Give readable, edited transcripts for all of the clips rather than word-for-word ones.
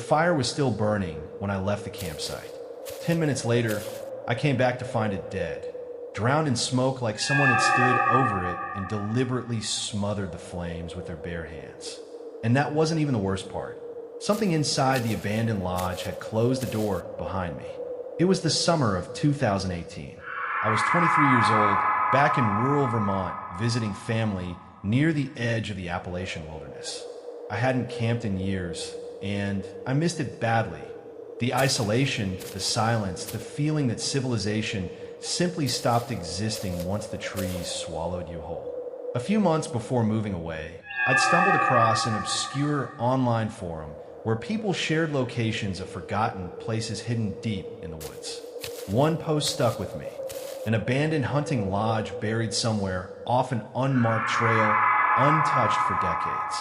fire was still burning when I left the campsite. 10 minutes later, I came back to find it dead, drowned in smoke like someone had stood over it and deliberately smothered the flames with their bare hands. And that wasn't even the worst part. Something inside the abandoned lodge had closed the door behind me. It was the summer of 2018. I was 23 years old, back in rural Vermont, visiting family near the edge of the Appalachian wilderness. I hadn't camped in years, and I missed it badly. The isolation, the silence, the feeling that civilization simply stopped existing once the trees swallowed you whole. A few months before moving away, I'd stumbled across an obscure online forum where people shared locations of forgotten places hidden deep in the woods. One post stuck with me: an abandoned hunting lodge buried somewhere off an unmarked trail, untouched for decades.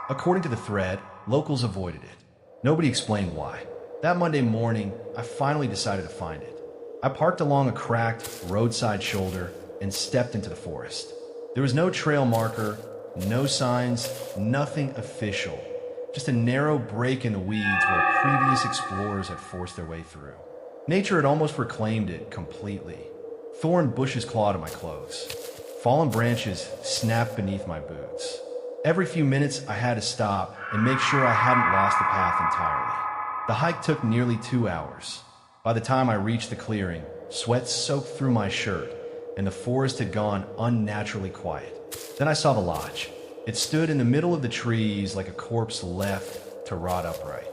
According to the thread, locals avoided it. Nobody explained why. That Monday morning, I finally decided to find it. I parked along a cracked roadside shoulder and stepped into the forest. There was no trail marker, no signs, nothing official. Just a narrow break in the weeds where previous explorers had forced their way through. Nature had almost reclaimed it completely. Thorn bushes clawed at my clothes. Fallen branches snapped beneath my boots. Every few minutes, I had to stop and make sure I hadn't lost the path entirely. The hike took nearly 2 hours. By the time I reached the clearing, sweat soaked through my shirt, and the forest had gone unnaturally quiet. Then I saw the lodge. It stood in the middle of the trees like a corpse left to rot upright.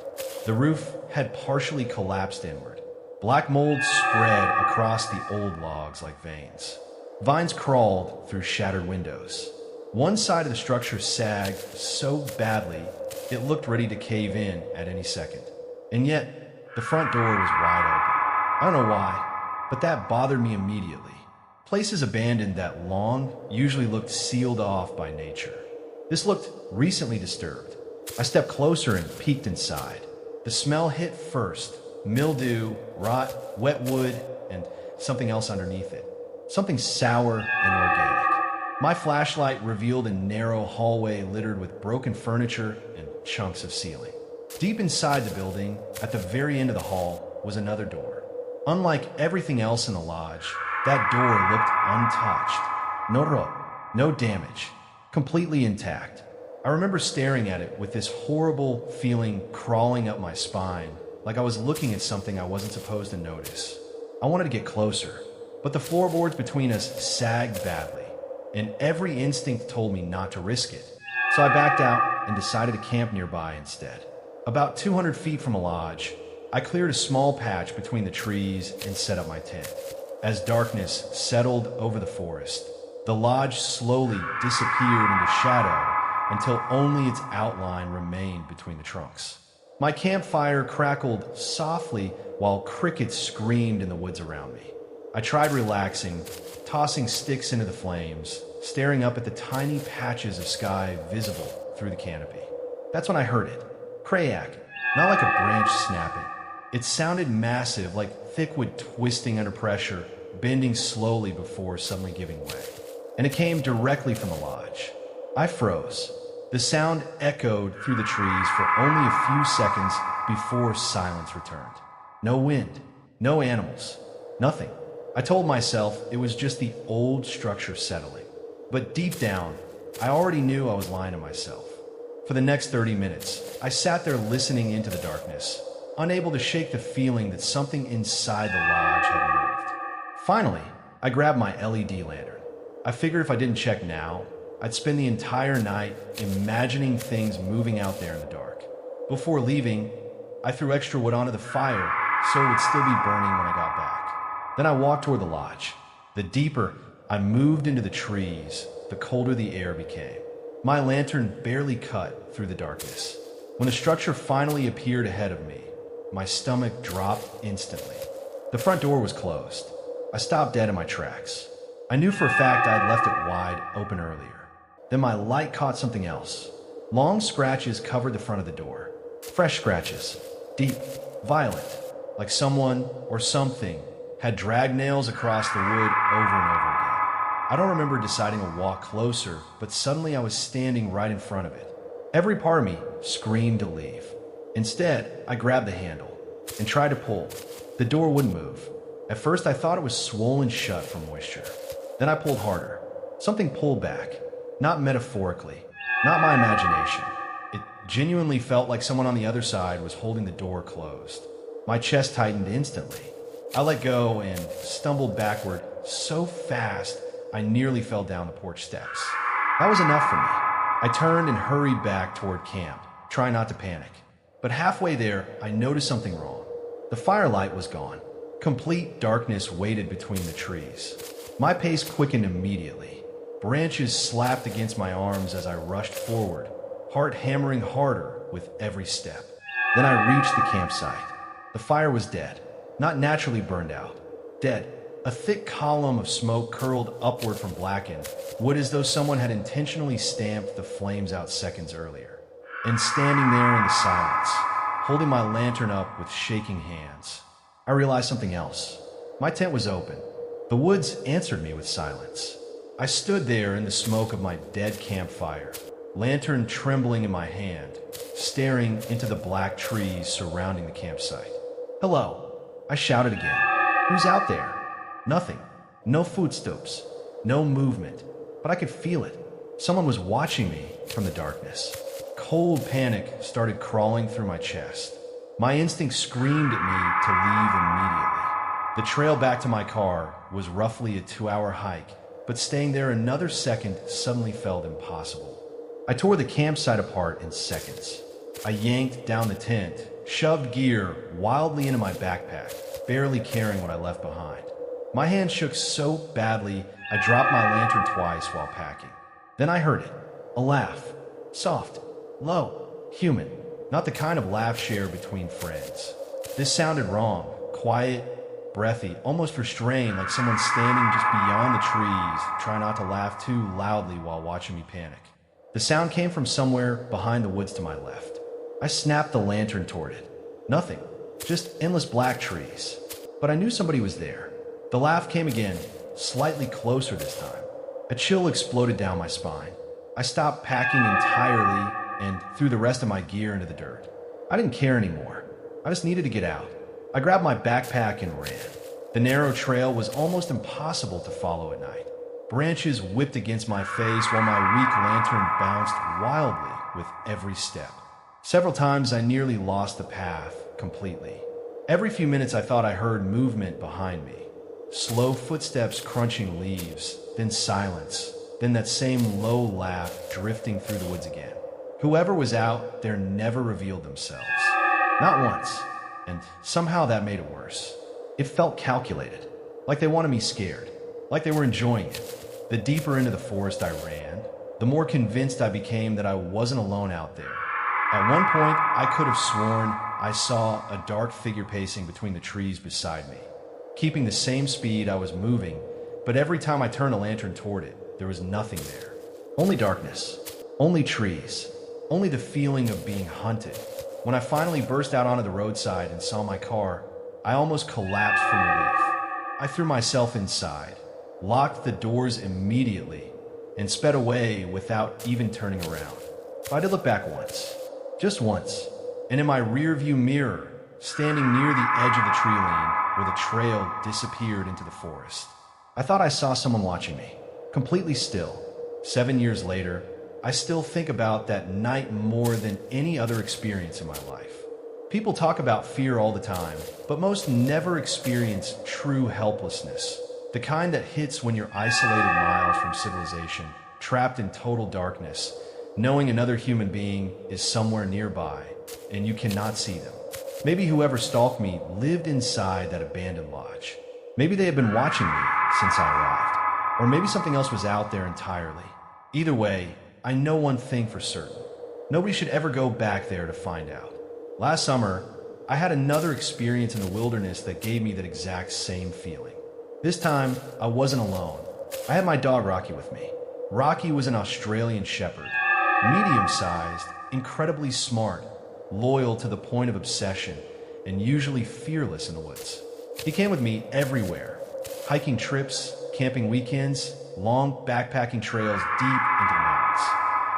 The roof had partially collapsed inward. Black mold spread across the old logs like veins. Vines crawled through shattered windows. One side of the structure sagged so badly it looked ready to cave in at any second. And yet, the front door was wide open. I don't know why, but that bothered me immediately. Places abandoned that long usually looked sealed off by nature. This looked recently disturbed. I stepped closer and peeked inside. The smell hit first: mildew, rot, wet wood, and something else underneath it. Something sour and organic. My flashlight revealed a narrow hallway littered with broken furniture and chunks of ceiling. Deep inside the building, at the very end of the hall, was another door. Unlike everything else in the lodge, that door looked untouched. No damage. Completely intact. I remember staring at it with this horrible feeling crawling up my spine, like I was looking at something I wasn't supposed to notice. I wanted to get closer, but the floorboards between us sagged badly, and every instinct told me not to risk it. So I backed out and decided to camp nearby instead. About 200 feet from a lodge, I cleared a small patch between the trees and set up my tent. As darkness settled over the forest, the lodge slowly disappeared into shadow until only its outline remained between the trunks. My campfire crackled softly while crickets screamed in the woods around me. I tried relaxing, tossing sticks into the flames, staring up at the tiny patches of sky visible through the canopy. That's when I heard it. Crayak, not like a branch snapping. It sounded massive, like thick wood twisting under pressure, bending slowly before suddenly giving way. And it came directly from the lodge. I froze. The sound echoed through the trees for only a few seconds before silence returned. No wind, no animals, nothing. I told myself it was just the old structure settling. But deep down, I already knew I was lying to myself. For the next 30 minutes, I sat there listening into the darkness, unable to shake the feeling that something inside the lodge had moved. Finally, I grabbed my LED lantern. I figured if I didn't check now, I'd spend the entire night imagining things moving out there in the dark. Before leaving, I threw extra wood onto the fire so it would still be burning when I got back. Then I walked toward the lodge. The deeper I moved into the trees, the colder the air became. My lantern barely cut through the darkness. When the structure finally appeared ahead of me, my stomach dropped instantly. The front door was closed. I stopped dead in my tracks. I knew for a fact I had left it wide open earlier. Then my light caught something else. Long scratches covered the front of the door. Fresh scratches, deep, violent, like someone or something had dragged nails across the wood over and over again. I don't remember deciding to walk closer, but suddenly I was standing right in front of it. Every part of me screamed to leave. Instead, I grabbed the handle and tried to pull. The door wouldn't move. At first, I thought it was swollen shut from moisture. Then I pulled harder. Something pulled back. Not metaphorically, not my imagination. It genuinely felt like someone on the other side was holding the door closed. My chest tightened instantly. I let go and stumbled backward so fast I nearly fell down the porch steps. That was enough for me. I turned and hurried back toward camp, trying not to panic. But halfway there, I noticed something wrong. The firelight was gone. Complete darkness waited between the trees. My pace quickened immediately. Branches slapped against my arms as I rushed forward, heart hammering harder with every step. Then I reached the campsite. The fire was dead, not naturally burned out. Dead. A thick column of smoke curled upward from blackened wood as though someone had intentionally stamped the flames out seconds earlier. And standing there in the silence, holding my lantern up with shaking hands, I realized something else. My tent was open. The woods answered me with silence. I stood there in the smoke of my dead campfire, lantern trembling in my hand, staring into the black trees surrounding the campsite. "Hello," I shouted again. "Who's out there?" Nothing. No footsteps. No movement. But I could feel it. Someone was watching me from the darkness. Cold panic started crawling through my chest. My instinct screamed at me to leave immediately. The trail back to my car was roughly a 2-hour hike, but staying there another second suddenly felt impossible. I tore the campsite apart in seconds. I yanked down the tent, shoved gear wildly into my backpack, barely carrying what I left behind. My hand shook so badly, I dropped my lantern twice while packing. Then I heard it. A laugh. Soft. Low. Human. Not the kind of laugh shared between friends. This sounded wrong. Quiet, breathy, almost restrained, like someone standing just beyond the trees, trying not to laugh too loudly while watching me panic. The sound came from somewhere behind the woods to my left. I snapped the lantern toward it. Nothing. Just endless black trees. But I knew somebody was there. The laugh came again, slightly closer this time. A chill exploded down my spine. I stopped packing entirely and threw the rest of my gear into the dirt. I didn't care anymore. I just needed to get out. I grabbed my backpack and ran. The narrow trail was almost impossible to follow at night. Branches whipped against my face while my weak lantern bounced wildly with every step. Several times I nearly lost the path completely. Every few minutes I thought I heard movement behind me. Slow footsteps crunching leaves, then silence, then that same low laugh drifting through the woods again. Whoever was out there never revealed themselves. Not once, and somehow that made it worse. It felt calculated, like they wanted me scared, like they were enjoying it. The deeper into the forest I ran, the more convinced I became that I wasn't alone out there. At one point, I could have sworn I saw a dark figure pacing between the trees beside me, keeping the same speed I was moving, but every time I turned a lantern toward it, there was nothing there. Only darkness, only trees, only the feeling of being hunted. When I finally burst out onto the roadside and saw my car, I almost collapsed from relief. I threw myself inside, locked the doors immediately, and sped away without even turning around. I did look back once, just once, and in my rearview mirror, standing near the edge of the tree lane where the trail disappeared into the forest, I thought I saw someone watching me, completely still. 7 years later, I still think about that night more than any other experience in my life. People talk about fear all the time, but most never experience true helplessness, the kind that hits when you're isolated miles from civilization, trapped in total darkness, knowing another human being is somewhere nearby, and you cannot see them. Maybe whoever stalked me lived inside that abandoned lodge. Maybe they had been watching me since I arrived, or maybe something else was out there entirely. Either way, I know one thing for certain. Nobody should ever go back there to find out. Last summer, I had another experience in the wilderness that gave me that exact same feeling. This time, I wasn't alone. I had my dog Rocky with me. Rocky was an Australian shepherd, medium-sized, incredibly smart, loyal to the point of obsession, and usually fearless in the woods. He came with me everywhere, hiking trips, camping weekends, long backpacking trails deep into the mountains.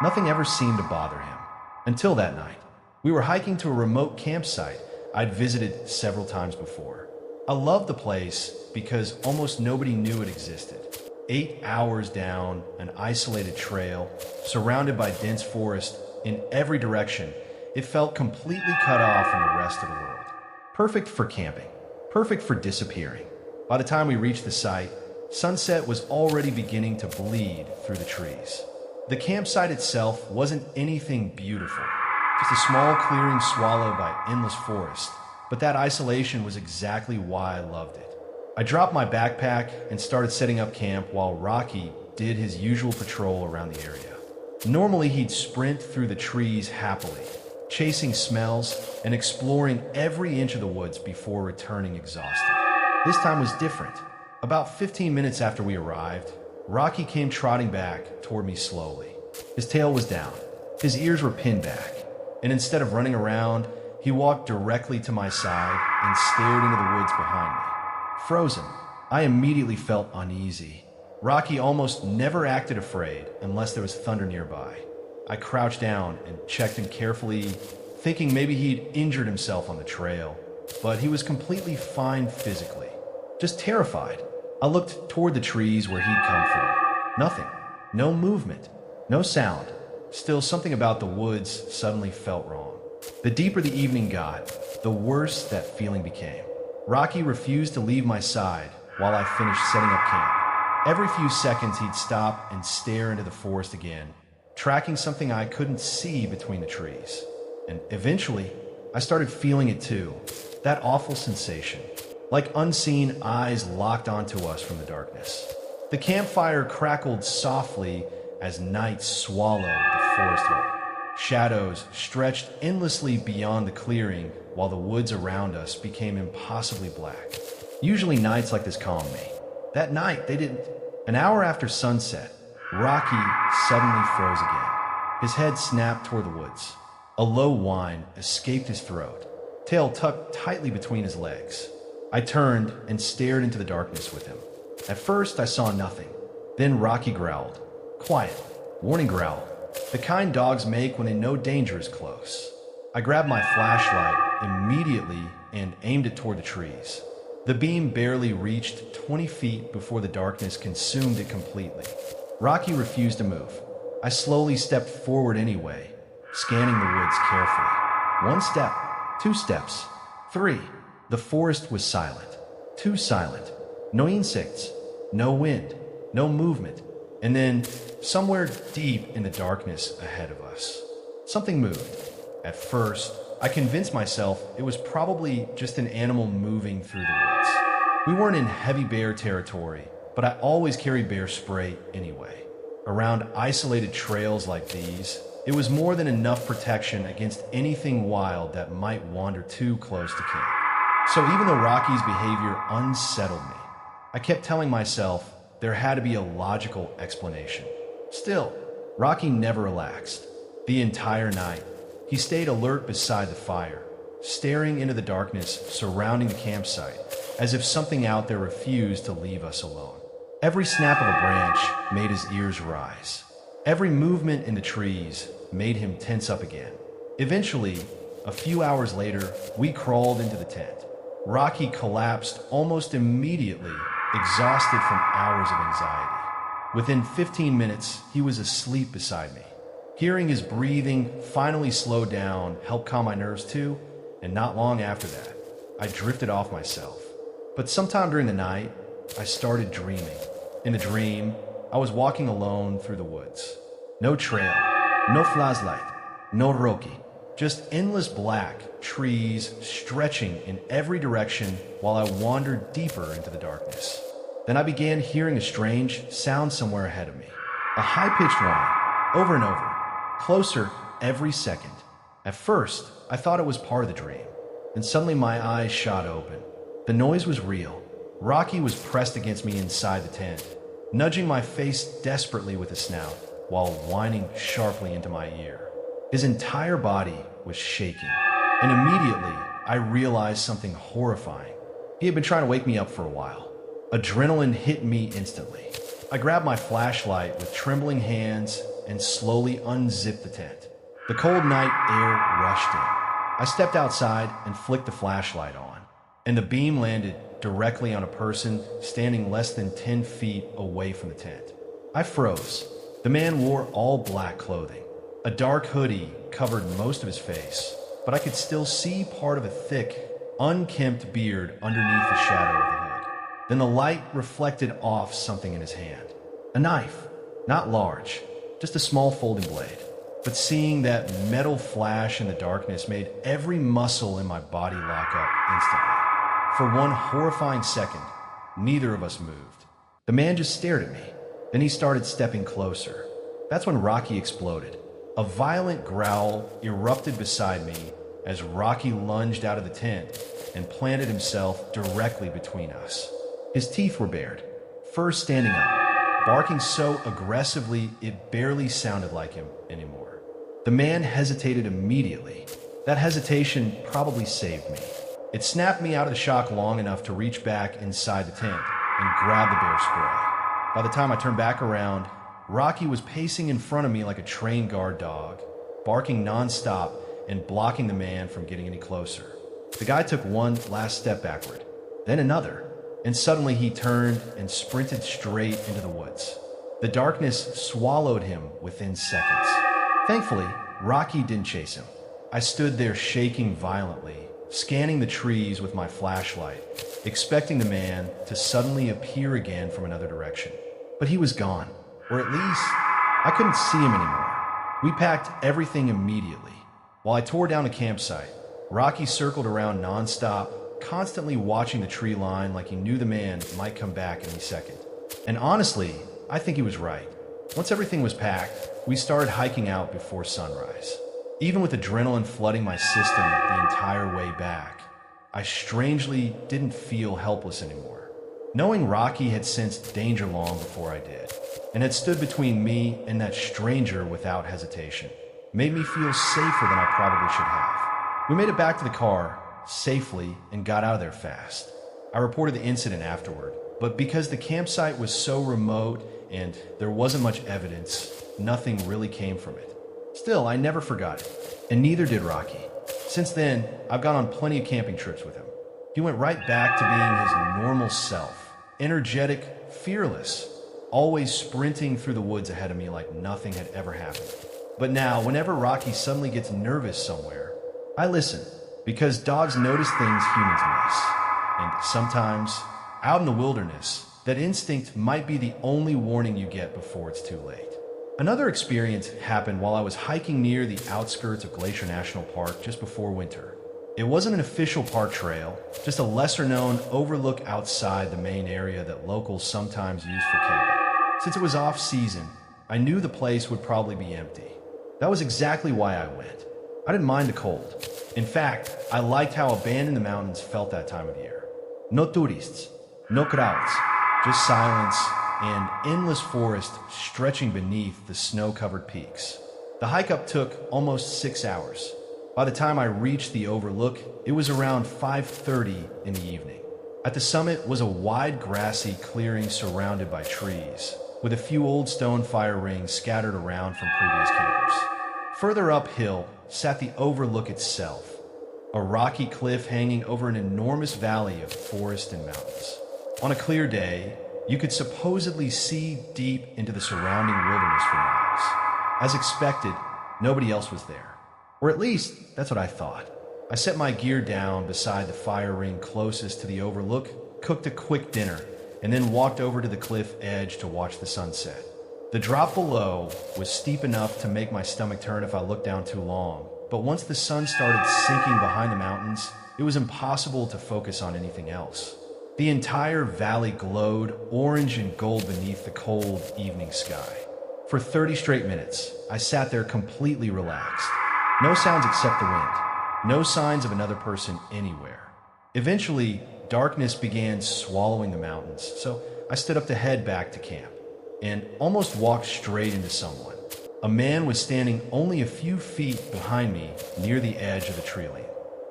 Nothing ever seemed to bother him. Until that night. We were hiking to a remote campsite I'd visited several times before. I loved the place because almost nobody knew it existed. 8 hours down an isolated trail, surrounded by dense forest in every direction, it felt completely cut off from the rest of the world. Perfect for camping, perfect for disappearing. By the time we reached the site, sunset was already beginning to bleed through the trees. The campsite itself wasn't anything beautiful, just a small clearing swallowed by endless forest, but that isolation was exactly why I loved it. I dropped my backpack and started setting up camp while Rocky did his usual patrol around the area. Normally, he'd sprint through the trees happily, chasing smells and exploring every inch of the woods before returning exhausted. This time was different. About 15 minutes after we arrived, Rocky came trotting back toward me slowly. His tail was down, his ears were pinned back, and instead of running around, he walked directly to my side and stared into the woods behind me. Frozen, I immediately felt uneasy. Rocky almost never acted afraid unless there was thunder nearby. I crouched down and checked him carefully, thinking maybe he'd injured himself on the trail, but he was completely fine physically, just terrified. I looked toward the trees where he'd come from. Nothing. No movement. No sound. Still, something about the woods suddenly felt wrong. The deeper the evening got, the worse that feeling became. Rocky refused to leave my side while I finished setting up camp. Every few seconds, he'd stop and stare into the forest again, tracking something I couldn't see between the trees. And eventually, I started feeling it too. That awful sensation, like unseen eyes locked onto us from the darkness. The campfire crackled softly as night swallowed the forest whole. Shadows stretched endlessly beyond the clearing while the woods around us became impossibly black. Usually nights like this calmed me. That night, they didn't. An hour after sunset, Rocky suddenly froze again. His head snapped toward the woods. A low whine escaped his throat, tail tucked tightly between his legs. I turned and stared into the darkness with him. At first, I saw nothing. Then Rocky growled. Quiet, warning growl. The kind dogs make when they know danger is close. I grabbed my flashlight immediately and aimed it toward the trees. The beam barely reached 20 feet before the darkness consumed it completely. Rocky refused to move. I slowly stepped forward anyway, scanning the woods carefully. 1 step, 2 steps, 3. The forest was silent. Too silent. No insects, no wind, no movement. And then, somewhere deep in the darkness ahead of us, something moved. At first, I convinced myself it was probably just an animal moving through the woods. We weren't in heavy bear territory, but I always carry bear spray anyway. Around isolated trails like these, it was more than enough protection against anything wild that might wander too close to camp. So even though Rocky's behavior unsettled me, I kept telling myself there had to be a logical explanation. Still, Rocky never relaxed. The entire night, he stayed alert beside the fire, staring into the darkness surrounding the campsite, as if something out there refused to leave us alone. Every snap of a branch made his ears rise. Every movement in the trees made him tense up again. Eventually, a few hours later, we crawled into the tent. Rocky collapsed almost immediately, exhausted from hours of anxiety. Within 15 minutes, he was asleep beside me. Hearing his breathing finally slow down helped calm my nerves too, and not long after that, I drifted off myself. But sometime during the night, I started dreaming. In the dream, I was walking alone through the woods. No trail, no flashlight, no Rocky. Just endless black trees stretching in every direction while I wandered deeper into the darkness. Then I began hearing a strange sound somewhere ahead of me. A high-pitched whine, over and over, closer every second. At first, I thought it was part of the dream. Then suddenly my eyes shot open. The noise was real. Rocky was pressed against me inside the tent, nudging my face desperately with his snout while whining sharply into my ear. His entire body was shaking, and immediately I realized something horrifying. He had been trying to wake me up for a while. Adrenaline hit me instantly. I grabbed my flashlight with trembling hands and slowly unzipped the tent. The cold night air rushed in, I stepped outside and flicked the flashlight on, and the beam landed directly on a person standing less than 10 feet away from the tent. I froze. The man wore all black clothing. A dark hoodie covered most of his face, but I could still see part of a thick, unkempt beard underneath the shadow of the hood. Then the light reflected off something in his hand. A knife. Not large, just a small folding blade. But seeing that metal flash in the darkness made every muscle in my body lock up instantly. For one horrifying second, neither of us moved. The man just stared at me. Then he started stepping closer. That's when Rocky exploded. A violent growl erupted beside me as Rocky lunged out of the tent and planted himself directly between us. His teeth were bared, fur standing up, barking so aggressively it barely sounded like him anymore. The man hesitated immediately. That hesitation probably saved me. It snapped me out of the shock long enough to reach back inside the tent and grab the bear spray. By the time I turned back around, Rocky was pacing in front of me like a trained guard dog, barking nonstop and blocking the man from getting any closer. The guy took one last step backward, then another, and suddenly he turned and sprinted straight into the woods. The darkness swallowed him within seconds. Thankfully, Rocky didn't chase him. I stood there shaking violently, scanning the trees with my flashlight, expecting the man to suddenly appear again from another direction. But he was gone, or at least I couldn't see him anymore. We packed everything immediately. While I tore down the campsite, Rocky circled around nonstop, constantly watching the tree line like he knew the man might come back any second. And honestly, I think he was right. Once everything was packed, we started hiking out before sunrise. Even with adrenaline flooding my system the entire way back, I strangely didn't feel helpless anymore. Knowing Rocky had sensed danger long before I did, and had stood between me and that stranger without hesitation, made me feel safer than I probably should have. We made it back to the car safely and got out of there fast. I reported the incident afterward, but because the campsite was so remote and there wasn't much evidence, nothing really came from it. Still, I never forgot it, and neither did Rocky. Since then, I've gone on plenty of camping trips with him. He went right back to being his normal self, energetic, fearless, always sprinting through the woods ahead of me like nothing had ever happened. But now, whenever Rocky suddenly gets nervous somewhere, I listen, because dogs notice things humans miss. And sometimes, out in the wilderness, that instinct might be the only warning you get before it's too late. Another experience happened while I was hiking near the outskirts of Glacier National Park just before winter. It wasn't an official park trail, just a lesser-known overlook outside the main area that locals sometimes use for camping. Since it was off-season, I knew the place would probably be empty. That was exactly why I went. I didn't mind the cold. In fact, I liked how abandoned the mountains felt that time of year. No tourists, no crowds, just silence and endless forest stretching beneath the snow-covered peaks. The hike up took almost 6 hours. By the time I reached the overlook, it was around 5:30 in the evening. At the summit was a wide grassy clearing surrounded by trees, with a few old stone fire rings scattered around from previous campers. Further uphill sat the overlook itself, a rocky cliff hanging over an enormous valley of forest and mountains. On a clear day, you could supposedly see deep into the surrounding wilderness for miles. As expected, nobody else was there. Or at least, that's what I thought. I set my gear down beside the fire ring closest to the overlook, cooked a quick dinner, and then walked over to the cliff edge to watch the sunset. The drop below was steep enough to make my stomach turn if I looked down too long, but once the sun started sinking behind the mountains, it was impossible to focus on anything else. The entire valley glowed orange and gold beneath the cold evening sky. For 30 straight minutes, I sat there completely relaxed. No sounds except the wind. No signs of another person anywhere. Eventually, darkness began swallowing the mountains, so I stood up to head back to camp and almost walked straight into someone. A man was standing only a few feet behind me near the edge of the tree lane,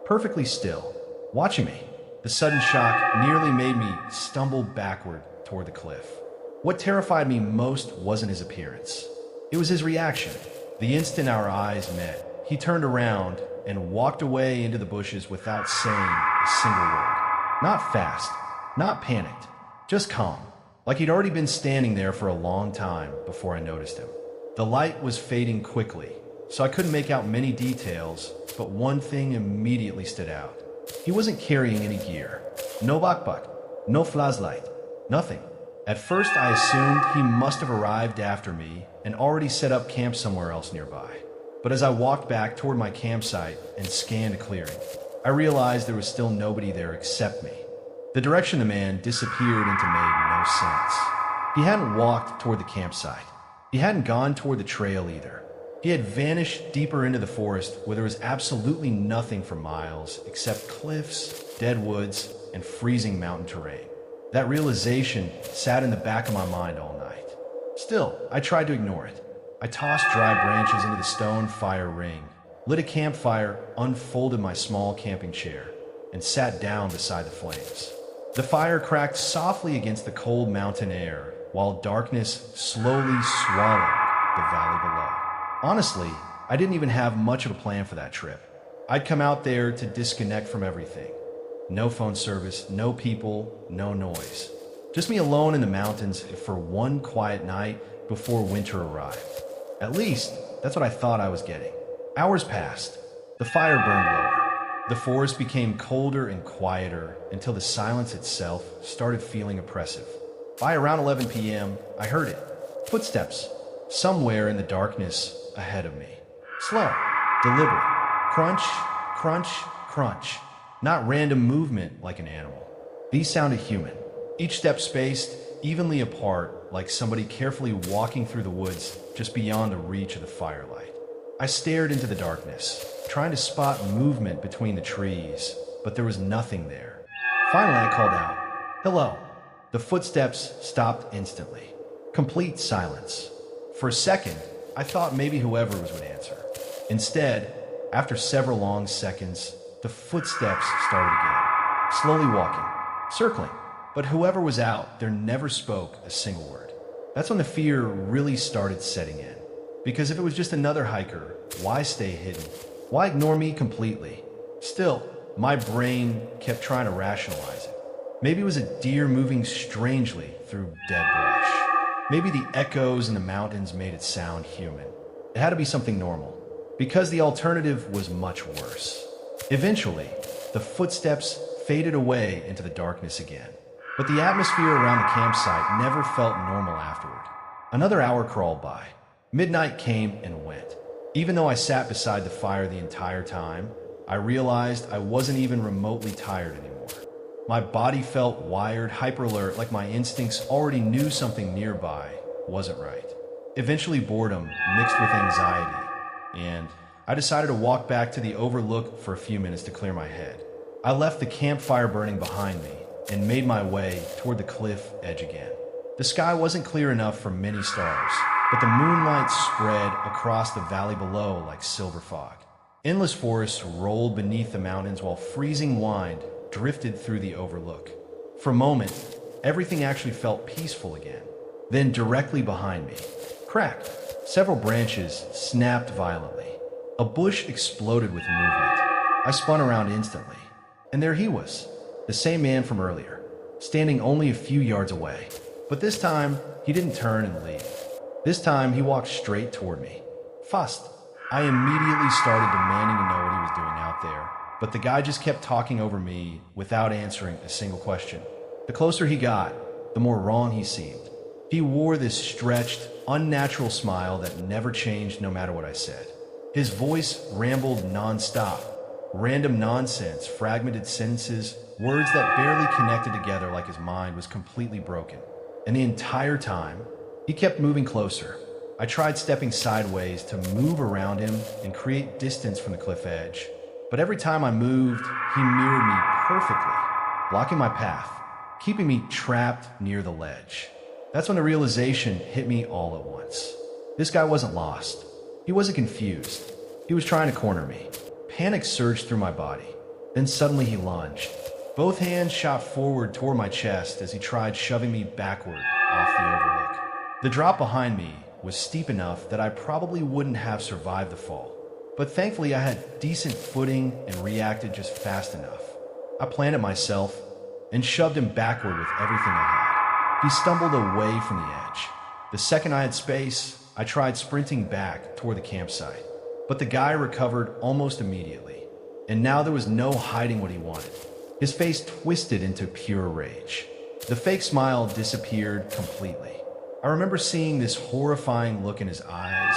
perfectly still, watching me. The sudden shock nearly made me stumble backward toward the cliff. What terrified me most wasn't his appearance. It was his reaction. The instant our eyes met, he turned around and walked away into the bushes without saying a single word. Not fast, not panicked, just calm, like he'd already been standing there for a long time before I noticed him. The light was fading quickly, so I couldn't make out many details, but one thing immediately stood out. He wasn't carrying any gear. No backpack, no flashlight, nothing. At first, I assumed he must have arrived after me and already set up camp somewhere else nearby. But as I walked back toward my campsite and scanned a clearing, I realized there was still nobody there except me. The direction the man disappeared into made no sense. He hadn't walked toward the campsite. He hadn't gone toward the trail either. He had vanished deeper into the forest where there was absolutely nothing for miles except cliffs, dead woods, and freezing mountain terrain. That realization sat in the back of my mind all night. Still, I tried to ignore it. I tossed dry branches into the stone fire ring, lit a campfire, unfolded my small camping chair, and sat down beside the flames. The fire cracked softly against the cold mountain air, while darkness slowly swallowed the valley below. Honestly, I didn't even have much of a plan for that trip. I'd come out there to disconnect from everything. No phone service, no people, no noise. Just me alone in the mountains for one quiet night before winter arrived. At least, that's what I thought I was getting. Hours passed. The fire burned lower. The forest became colder and quieter until the silence itself started feeling oppressive. By around 11 p.m., I heard it. Footsteps, somewhere in the darkness ahead of me. Slow, deliberate. Crunch, crunch, crunch. Not random movement like an animal. These sounded human. Each step spaced, evenly apart, like somebody carefully walking through the woods just beyond the reach of the firelight. I stared into the darkness, trying to spot movement between the trees, but there was nothing there. Finally, I called out, "Hello." The footsteps stopped instantly. Complete silence. For a second, I thought maybe whoever was would answer. Instead, after several long seconds, the footsteps started again, slowly walking, circling. But whoever was out there never spoke a single word. That's when the fear really started setting in. Because if it was just another hiker, why stay hidden? Why ignore me completely? Still, my brain kept trying to rationalize it. Maybe it was a deer moving strangely through dead brush. Maybe the echoes in the mountains made it sound human. It had to be something normal, because the alternative was much worse. Eventually, the footsteps faded away into the darkness again. But the atmosphere around the campsite never felt normal afterward. Another hour crawled by. Midnight came and went. Even though I sat beside the fire the entire time, I realized I wasn't even remotely tired anymore. My body felt wired, hyper-alert, like my instincts already knew something nearby wasn't right. Eventually, boredom mixed with anxiety, and I decided to walk back to the overlook for a few minutes to clear my head. I left the campfire burning behind me and made my way toward the cliff edge again. The sky wasn't clear enough for many stars, but the moonlight spread across the valley below like silver fog. Endless forests rolled beneath the mountains while freezing wind drifted through the overlook. For a moment, everything actually felt peaceful again. Then directly behind me, crack, several branches snapped violently. A bush exploded with movement. I spun around instantly, and there he was, the same man from earlier, standing only a few yards away. But this time, he didn't turn and leave. This time, he walked straight toward me. Fast. I immediately started demanding to know what he was doing out there, but the guy just kept talking over me without answering a single question. The closer he got, the more wrong he seemed. He wore this stretched, unnatural smile that never changed no matter what I said. His voice rambled nonstop. Random nonsense, fragmented sentences, words that barely connected together like his mind was completely broken. And the entire time, he kept moving closer. I tried stepping sideways to move around him and create distance from the cliff edge. But every time I moved, he mirrored me perfectly, blocking my path, keeping me trapped near the ledge. That's when the realization hit me all at once. This guy wasn't lost. He wasn't confused. He was trying to corner me. Panic surged through my body. Then suddenly he lunged. Both hands shot forward toward my chest as he tried shoving me backward off the overlook. The drop behind me was steep enough that I probably wouldn't have survived the fall. But thankfully I had decent footing and reacted just fast enough. I planted myself and shoved him backward with everything I had. He stumbled away from the edge. The second I had space, I tried sprinting back toward the campsite. But the guy recovered almost immediately, and now there was no hiding what he wanted. His face twisted into pure rage. The fake smile disappeared completely. I remember seeing this horrifying look in his eyes,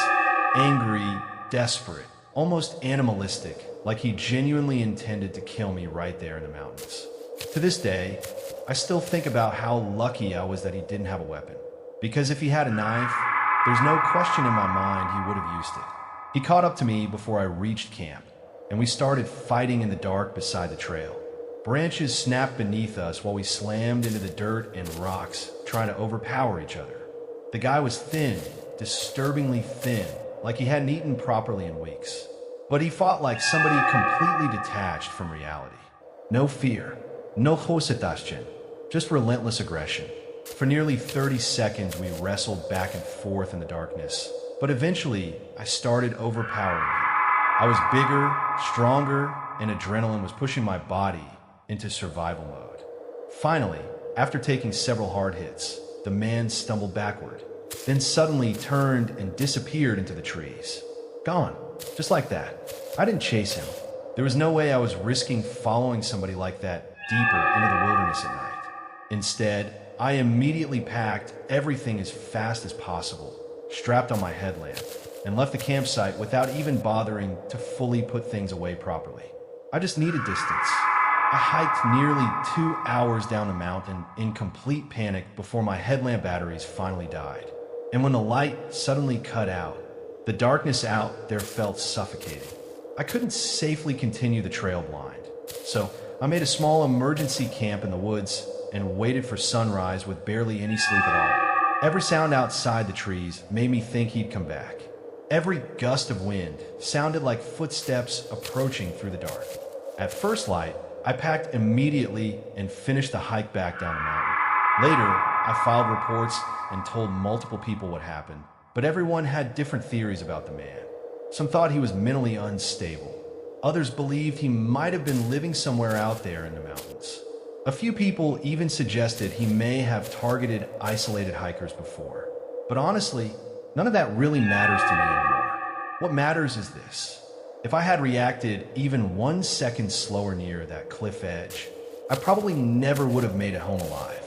angry, desperate, almost animalistic, like he genuinely intended to kill me right there in the mountains. To this day, I still think about how lucky I was that he didn't have a weapon, because if he had a knife, there's no question in my mind he would have used it. He caught up to me before I reached camp, and we started fighting in the dark beside the trail. Branches snapped beneath us while we slammed into the dirt and rocks, trying to overpower each other. The guy was thin, disturbingly thin, like he hadn't eaten properly in weeks. But he fought like somebody completely detached from reality. No fear, no hosetaschen, just relentless aggression. For nearly 30 seconds, we wrestled back and forth in the darkness. But eventually, I started overpowering him. I was bigger, stronger, and adrenaline was pushing my body into survival mode. Finally, after taking several hard hits, the man stumbled backward, then suddenly turned and disappeared into the trees. Gone, just like that. I didn't chase him. There was no way I was risking following somebody like that deeper into the wilderness at night. Instead, I immediately packed everything as fast as possible, strapped on my headlamp, and left the campsite without even bothering to fully put things away properly. I just needed distance. I hiked nearly 2 hours down the mountain in complete panic before my headlamp batteries finally died. And when the light suddenly cut out, the darkness out there felt suffocating. I couldn't safely continue the trail blind. So I made a small emergency camp in the woods and waited for sunrise with barely any sleep at all. Every sound outside the trees made me think he'd come back. Every gust of wind sounded like footsteps approaching through the dark. At first light, I packed immediately and finished the hike back down the mountain. Later, I filed reports and told multiple people what happened, but everyone had different theories about the man. Some thought he was mentally unstable. Others believed he might have been living somewhere out there in the mountains. A few people even suggested he may have targeted isolated hikers before. But honestly, none of that really matters to me anymore. What matters is this. If I had reacted even 1 second slower near that cliff edge, I probably never would have made it home alive.